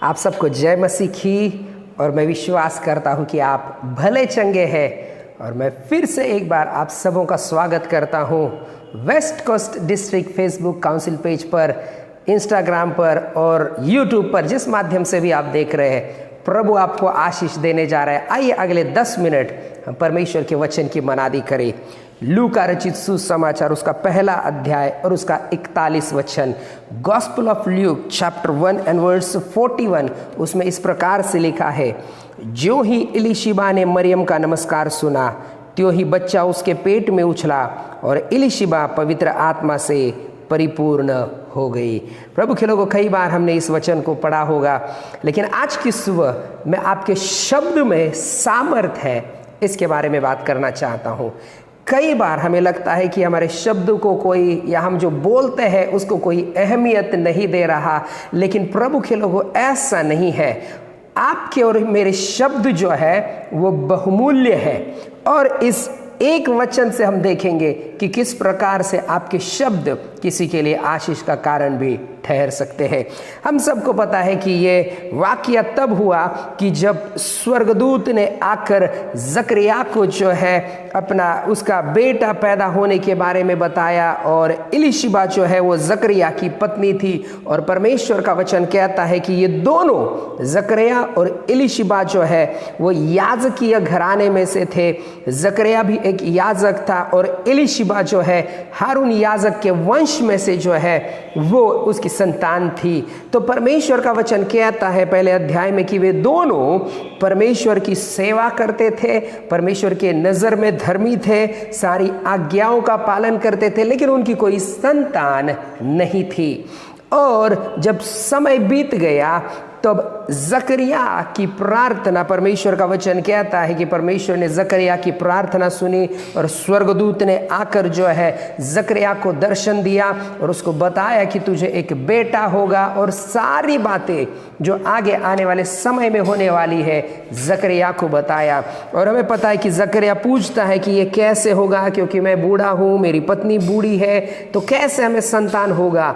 आप सबको जय मसीह की। और मैं विश्वास करता हूं कि आप भले चंगे हैं। और मैं फिर से एक बार आप सबों का स्वागत करता हूं west coast district Facebook council page पर, इंस्टाग्राम पर और यूट्यूब पर, जिस माध्यम से भी आप देख रहे हैं। प्रभु आपको आशीष देने जा रहा है। आइए अगले 10 मिनट हम परमेश्वर के वचन की मनादी करें। लूका रचित सुसमाचार उसका पहला अध्याय और उसका 41 वचन, gospel of Luke chapter 1 and verse 41, उसमें इस प्रकार से लिखा है, जो ही इलीशिबा ने मरियम का नमस्कार सुना, त्यों ही बच्चा उसके पेट में उछला और इलीशिबा पवित्र आत्मा से परिपूर्ण हो गई। प्रभु के लोगों, कई बार हमने इस वचन को पढ़ा होगा, लेकिन आज की सुबह मैं आपके शब्द में सामर्थ है इसके बारे में बात करना चाहता हूँ। कई बार हमें लगता है कि हमारे शब्द को कोई, या हम जो बोलते हैं उसको कोई अहमियत नहीं दे रहा, लेकिन प्रभु के लोगों ऐसा नहीं है। आपके और मेरे शब्द जो है वो बहुमूल्य है। और इस एक वचन से हम देखेंगे कि किस प्रकार से आपके शब्द किसी के लिए आशीष का कारण भी ठहर सकते हैं। हम सबको पता है कि ये वाकया तब हुआ कि जब स्वर्गदूत ने आकर जकरिया को जो है अपना उसका बेटा पैदा होने के बारे में बताया, और इलीशिबा जो है वो जकरिया की पत्नी थी। और परमेश्वर का वचन कहता है कि ये दोनों, जकरिया और इलीशिबा जो है वो याजकीय घराने में से थे। जकरिया भी एक याजक था और इलीशिबा जो है हारून याजक के वंश में से जो है वो उसकी संतान थी। तो परमेश्वर का वचन कहता है पहले अध्याय में कि वे दोनों परमेश्वर की सेवा करते थे, परमेश्वर के नजर में धर्मी थे, सारी आज्ञाओं का पालन करते थे, लेकिन उनकी कोई संतान नहीं थी। और जब समय बीत गया तब जकरिया की प्रार्थना, परमेश्वर का वचन कहता है कि परमेश्वर ने जकरिया की प्रार्थना सुनी और स्वर्गदूत ने आकर जो है जकरिया को दर्शन दिया और उसको बताया कि तुझे एक बेटा होगा, और सारी बातें जो आगे आने वाले समय में होने वाली है जकरिया को बताया। और हमें पता है कि जकरिया पूछता है कि ये कैसे होगा, क्योंकि मैं बूढ़ा हूँ, मेरी पत्नी बूढ़ी है, तो कैसे हमें संतान होगा।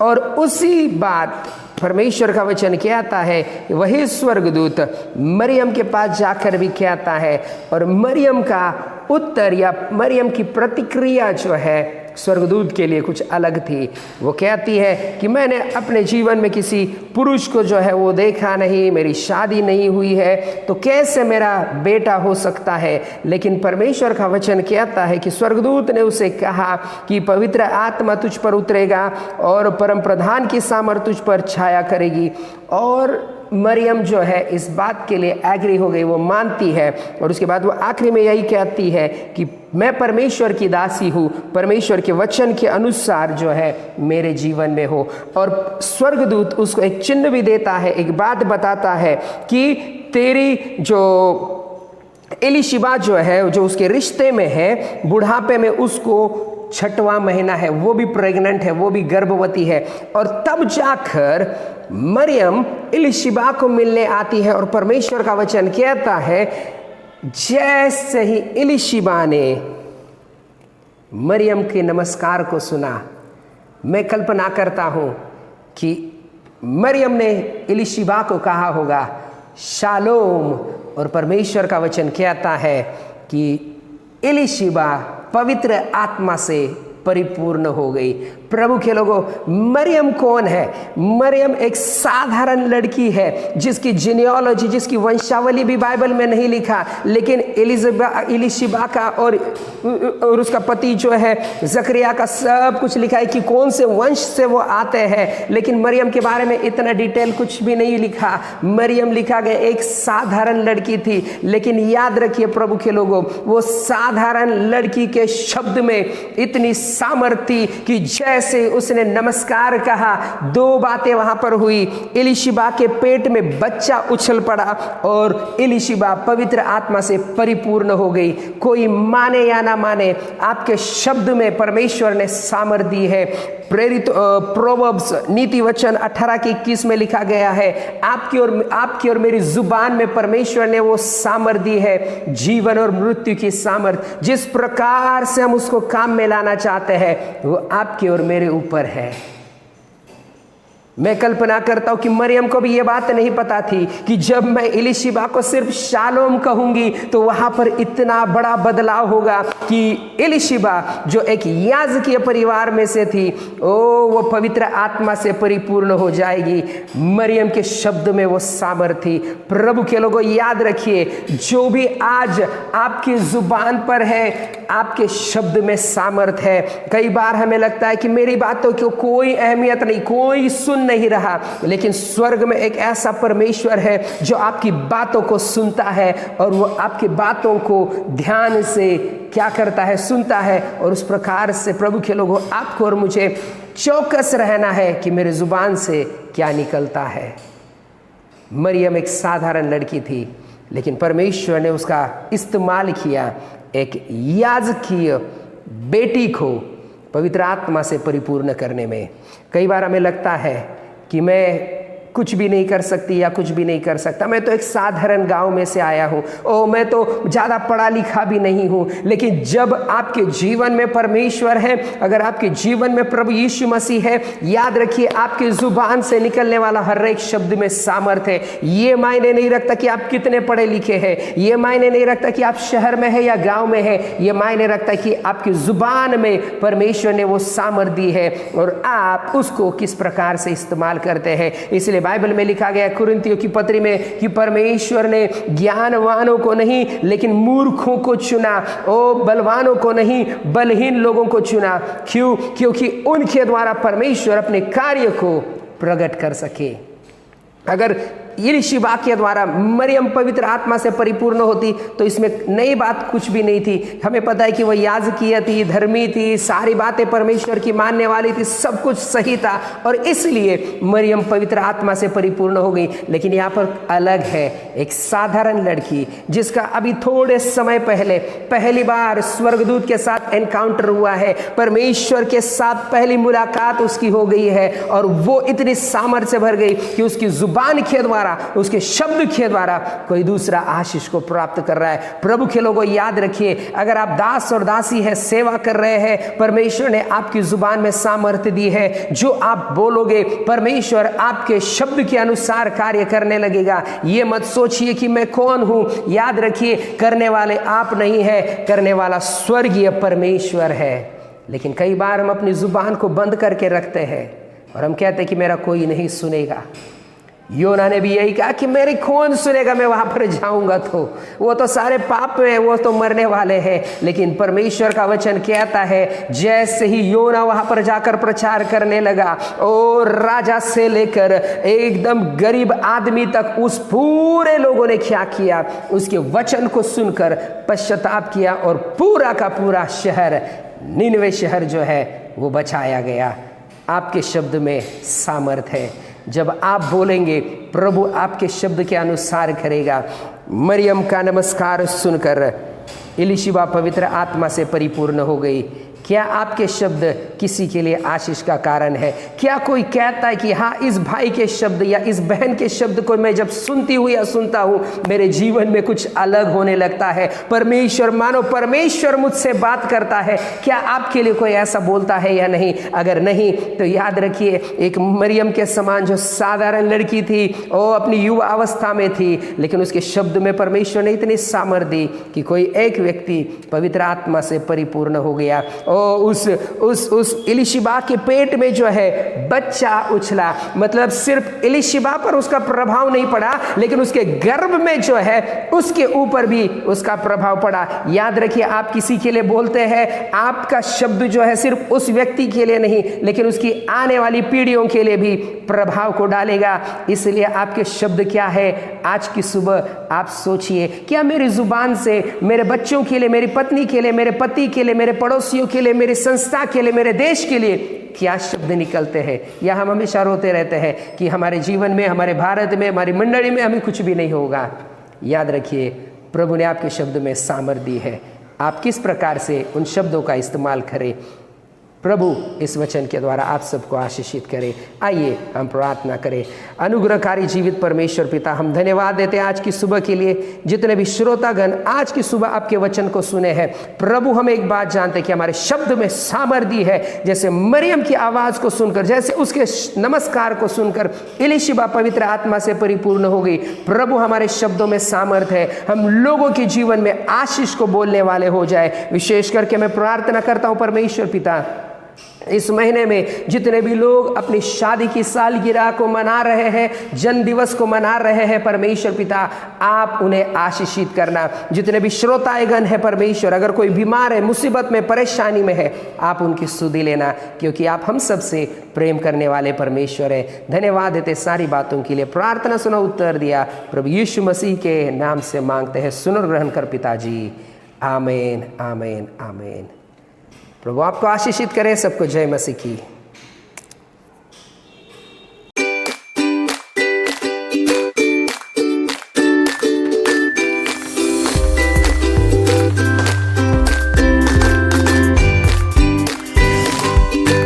और उसी बात परमेश्वर का वचन कहता है, वही स्वर्गदूत मरियम के पास जाकर भी कहता है, और मरियम का उत्तर या मरियम की प्रतिक्रिया जो है स्वर्गदूत के लिए कुछ अलग थी। वो कहती है कि मैंने अपने जीवन में किसी पुरुष को जो है वो देखा नहीं, मेरी शादी नहीं हुई है, तो कैसे मेरा बेटा हो सकता है। लेकिन परमेश्वर का वचन कहता है कि स्वर्गदूत ने उसे कहा कि पवित्र आत्मा तुझ पर उतरेगा और परम प्रधान की सामर्थ तुझ पर छाया करेगी। और मरियम जो है इस बात के लिए एग्री हो गई, वो मानती है। और उसके बाद वो आखिरी में यही कहती है कि मैं परमेश्वर की दासी हूँ, परमेश्वर के वचन के अनुसार जो है मेरे जीवन में हो। और स्वर्गदूत उसको एक चिन्ह भी देता है, एक बात बताता है कि तेरी जो इलीशिबा जो है, जो उसके रिश्ते में है, बुढ़ापे में उसको 6वां महीना है, वो भी प्रेग्नेंट है, वो भी गर्भवती है। और तब जाकर मरियम इलीशिबा को मिलने आती है। और परमेश्वर का वचन कहता है, जैसे ही इलीशिबा ने मरियम के नमस्कार को सुना, मैं कल्पना करता हूं कि मरियम ने इलीशिबा को कहा होगा शालोम। और परमेश्वर का वचन कहता है कि इलीशिबा पवित्र आत्मा से परिपूर्ण हो गई। प्रभु के लोगों, मरियम कौन है? मरियम एक साधारण लड़की है जिसकी जीनियोलॉजी, जिसकी वंशावली भी बाइबल में नहीं लिखा, लेकिन इलीशिबा का और उसका पति जो है जकरिया का सब कुछ लिखा है कि कौन से वंश से वो आते हैं। लेकिन मरियम के बारे में इतना डिटेल कुछ भी नहीं लिखा। मरियम लिखा गया एक साधारण लड़की थी। लेकिन याद रखिए प्रभु के लोगों, वो साधारण लड़की के शब्द में इतनी सामर्थ थी कि जैसे उसने नमस्कार कहा, 2 बातें वहां पर हुई। इलीशिबा के पेट में बच्चा उछल पड़ा और इलीशिबा पवित्र आत्मा से परिपूर्ण हो गई। कोई माने या ना माने, आपके शब्द में परमेश्वर ने सामर्थ दी है। प्रेरित प्रोवर्ब्स नीति वचन 18:21 में लिखा गया है, आपकी और मेरी जुबान में परमेश्वर ने वो सामर्थ दी है, जीवन और मृत्यु की सामर्थ। जिस प्रकार से हम उसको काम में लाना चाहते हैं वो आपके और मेरे ऊपर है। मैं कल्पना करता हूं कि मरियम को भी ये बात नहीं पता थी कि जब मैं एलीशिबा को सिर्फ शालोम कहूंगी तो वहां पर इतना बड़ा बदलाव होगा कि एलीशिबा जो एक याजकीय परिवार में से थी, वो पवित्र आत्मा से परिपूर्ण हो जाएगी। मरियम के शब्द में वो सामर्थ्य थी। प्रभु के लोगों, याद रखिए, जो भी आज आपकी जुबान पर है, आपके शब्द में सामर्थ्य है। कई बार हमें लगता है कि मेरी बातों की कोई अहमियत नहीं, कोई सुन नहीं रहा, लेकिन स्वर्ग में एक ऐसा परमेश्वर है जो आपकी बातों को सुनता है और वो आपकी बातों को ध्यान से क्या करता है, सुनता है। और उस प्रकार से प्रभु के लोगों, आपको और मुझे चौकस रहना है कि मेरे जुबान से क्या निकलता है। मरियम एक साधारण लड़की थी, लेकिन परमेश्वर ने उसका इस्तेमाल किया एक याजकीय बेटी को पवित्र आत्मा से परिपूर्ण करने में। कई बार हमें लगता है कि मैं कुछ भी नहीं कर सकती या कुछ भी नहीं कर सकता, मैं तो एक साधारण गांव में से आया हूँ, मैं तो ज़्यादा पढ़ा लिखा भी नहीं हूँ। लेकिन जब आपके जीवन में परमेश्वर है, अगर आपके जीवन में प्रभु यीशु मसीह है, याद रखिए, आपकी जुबान से निकलने वाला हर एक शब्द में सामर्थ्य है। ये मायने नहीं रखता कि आप कितने पढ़े लिखे हैं, ये मायने नहीं रखता कि आप शहर में है या गाँव में है, ये मायने रखता है कि आपकी जुबान में परमेश्वर ने वो सामर्थ्य दी है और आप उसको किस प्रकार से इस्तेमाल करते हैं। इसलिए बाइबल में लिखा गया कुरिन्थियों की पत्री में कि परमेश्वर ने ज्ञानवानों को नहीं लेकिन मूर्खों को चुना, बलवानों को नहीं बलहीन लोगों को चुना। क्यों? क्योंकि उनके द्वारा परमेश्वर अपने कार्य को प्रकट कर सके। अगर एलीशिबा के द्वारा मरियम पवित्र आत्मा से परिपूर्ण होती तो इसमें नई बात कुछ भी नहीं थी। हमें पता है कि वह याजकीय थी, धर्मी थी, सारी बातें परमेश्वर की मानने वाली थी, सब कुछ सही था और इसलिए मरियम पवित्र आत्मा से परिपूर्ण हो गई। लेकिन यहाँ पर अलग है, एक साधारण लड़की जिसका अभी थोड़े समय पहले पहली बार स्वर्गदूत के साथ एनकाउंटर हुआ है, परमेश्वर के साथ पहली मुलाकात उसकी हो गई है और वो इतनी सामर्थ्य से भर गई कि उसकी जुबान के द्वारा, उसके शब्द के द्वारा कोई दूसरा आशीष को प्राप्त कर रहा है। प्रभु के लोगों, याद रखिए, अगर आप दास और दासी है, सेवा कर रहे हैं, परमेश्वर ने आपकी जुबान में सामर्थ्य दी है। जो आप बोलोगे परमेश्वर आपके शब्द के अनुसार कार्य करने लगेगा। ये मत सोचिए कि मैं कौन हूं, याद रखिए, करने वाले आप नहीं है, करने वाला स्वर्गीय परमेश्वर है। लेकिन कई बार हम अपनी जुबान को बंद करके रखते हैं और हम कहते हैं कि मेरा कोई नहीं सुनेगा। योना ने भी यही कहा कि मेरी कौन सुनेगा, मैं वहां पर जाऊंगा तो वो तो सारे पाप में, वो तो मरने वाले हैं। लेकिन परमेश्वर का वचन कहता है, जैसे ही योना वहां पर जाकर प्रचार करने लगा और राजा से लेकर एकदम गरीब आदमी तक, उस पूरे लोगों ने क्या किया, उसके वचन को सुनकर पश्चाताप किया और पूरा का पूरा शहर, निनवे शहर जो है, वो बचाया गया। आपके शब्द में सामर्थ्य है। जब आप बोलेंगे, प्रभु आपके शब्द के अनुसार करेगा। मरियम का नमस्कार सुनकर एलीशिबा पवित्र आत्मा से परिपूर्ण हो गई। क्या आपके शब्द किसी के लिए आशीष का कारण है? क्या कोई कहता है कि हाँ, इस भाई के शब्द या इस बहन के शब्द को मैं जब सुनती हूँ या सुनता हूँ, मेरे जीवन में कुछ अलग होने लगता है, परमेश्वर, मानो परमेश्वर मुझसे बात करता है। क्या आपके लिए कोई ऐसा बोलता है या नहीं? अगर नहीं तो याद रखिए, एक मरियम के समान जो साधारण लड़की थी, वो अपनी युवा अवस्था में थी, लेकिन उसके शब्द में परमेश्वर ने इतनी सामर्थ्य दी कि कोई एक व्यक्ति पवित्र आत्मा से परिपूर्ण हो गया। उस एलीशिबा के पेट में जो है बच्चा उछला। मतलब सिर्फ एलीशिबा पर उसका प्रभाव नहीं पड़ा, लेकिन उसके गर्भ में जो है उसके ऊपर भी उसका प्रभाव पड़ा। याद रखिए, आप किसी के लिए बोलते हैं, आपका शब्द जो है सिर्फ उस व्यक्ति के लिए नहीं, लेकिन उसकी आने वाली पीढ़ियों के लिए भी प्रभाव को डालेगा। इसलिए आपके शब्द क्या है? आज की सुबह आप सोचिए, क्या मेरी जुबान से मेरे बच्चों के लिए, मेरी पत्नी के लिए, मेरे पति के लिए, मेरे पड़ोसियों के लिए, मेरी संस्था के लिए, मेरे देश के लिए क्या शब्द निकलते हैं? या हम हमेशा रोते रहते हैं कि हमारे जीवन में, हमारे भारत में, हमारी मंडली में हमें कुछ भी नहीं होगा? याद रखिए, प्रभु ने आपके शब्द में सामर्थ्य दी है। आप किस प्रकार से उन शब्दों का इस्तेमाल करें। प्रभु इस वचन के द्वारा आप सबको आशीषित करे। आइए हम प्रार्थना करें। अनुग्रहकारी जीवित परमेश्वर पिता, हम धन्यवाद देते हैं आज की सुबह के लिए। जितने भी श्रोतागण आज की सुबह आपके वचन को सुने हैं प्रभु, हम एक बात जानते हैं कि हमारे शब्द में सामर्थ्य है। जैसे मरियम की आवाज़ को सुनकर, जैसे उसके नमस्कार को सुनकर एलीशिबा पवित्र आत्मा से परिपूर्ण हो गई, प्रभु हमारे शब्दों में सामर्थ्य है। हम लोगों के जीवन में आशीष को बोलने वाले हो जाए। विशेष करके मैं प्रार्थना करता हूँ परमेश्वर पिता, इस महीने में जितने भी लोग अपनी शादी की सालगिरह को मना रहे हैं, जन्म दिवस को मना रहे हैं, परमेश्वर पिता आप उन्हें आशीषित करना। जितने भी श्रोतागण हैं परमेश्वर, अगर कोई बीमार है, मुसीबत में, परेशानी में है, आप उनकी सुधि लेना, क्योंकि आप हम सब से प्रेम करने वाले परमेश्वर हैं। धन्यवाद देते सारी बातों के लिए। प्रार्थना सुना, उत्तर दिया प्रभु यीशु मसीह के नाम से मांगते हैं, सुनो ग्रहण कर पिताजी। आमीन, आमीन, आमीन। प्रभु आपको आशीषित करे। सबको जय मसीह की।